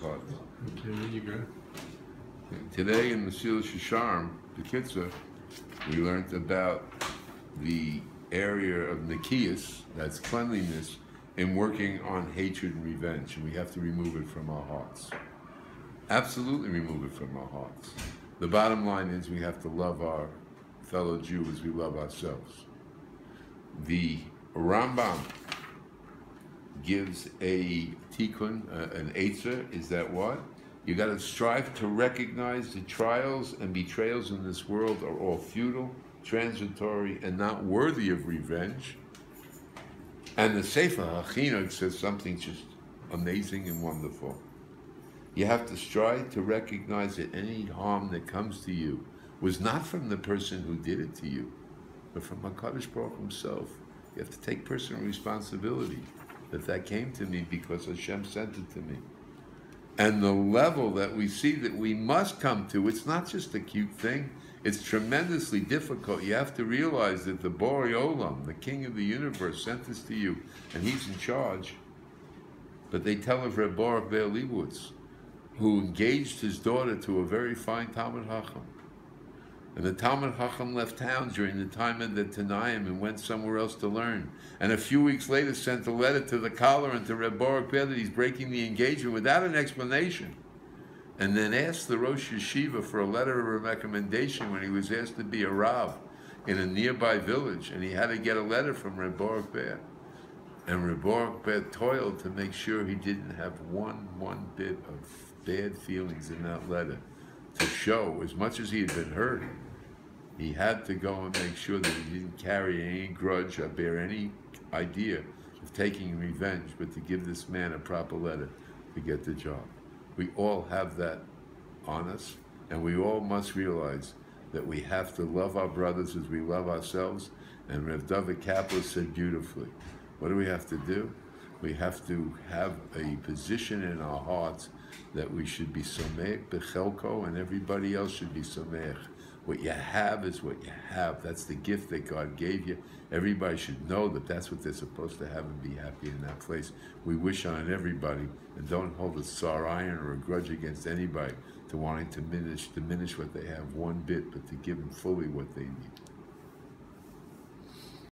cards. Okay, there you go. Today in Messilas Yesharim, the Kitzur, we learned about the area of Nikias, that's cleanliness, in working on hatred and revenge, and we have to remove it from our hearts. Absolutely remove it from our hearts. The bottom line is we have to love our fellow Jew as we love ourselves. The Rambam gives a tikkun, an eitzah, is that what? You got to strive to recognize the trials and betrayals in this world are all futile, transitory, and not worthy of revenge. And the Sefer HaChinuch says something just amazing and wonderful. You have to strive to recognize that any harm that comes to you was not from the person who did it to you, but from HaKadosh Baruch Hu himself. You have to take personal responsibility that came to me because Hashem sent it to me. And the level that we see that we must come to, it's not just a cute thing, it's tremendously difficult. You have to realize that the Borei Olam, the King of the universe, sent this to you, and he's in charge. But they tell of Reb Baruch Ber Leibowitz, who engaged his daughter to a very fine Talmid Chacham. And the Talmid Chacham left town during the time of the Tanaim and went somewhere else to learn. And a few weeks later sent a letter to the Kala and to Reb Baruch Ber that he's breaking the engagement without an explanation. And then asked the Rosh Yeshiva for a letter of recommendation when he was asked to be a Rav in a nearby village. And he had to get a letter from Reb Baruch Ber. And Reb Baruch Ber toiled to make sure he didn't have one bit of bad feelings in that letter, to show, as much as he had been hurt, he had to go and make sure that he didn't carry any grudge or bear any idea of taking revenge, but to give this man a proper letter to get the job. We all have that on us, and we all must realize that we have to love our brothers as we love ourselves. And Rev David Kaplan said beautifully, what do we have to do? We have to have a position in our hearts that we should be someach bechelko, and everybody else should be someach. What you have is what you have. That's the gift that God gave you. Everybody should know that that's what they're supposed to have and be happy in that place. We wish on everybody, and don't hold a sore iron or a grudge against anybody to wanting to diminish what they have one bit, but to give them fully what they need.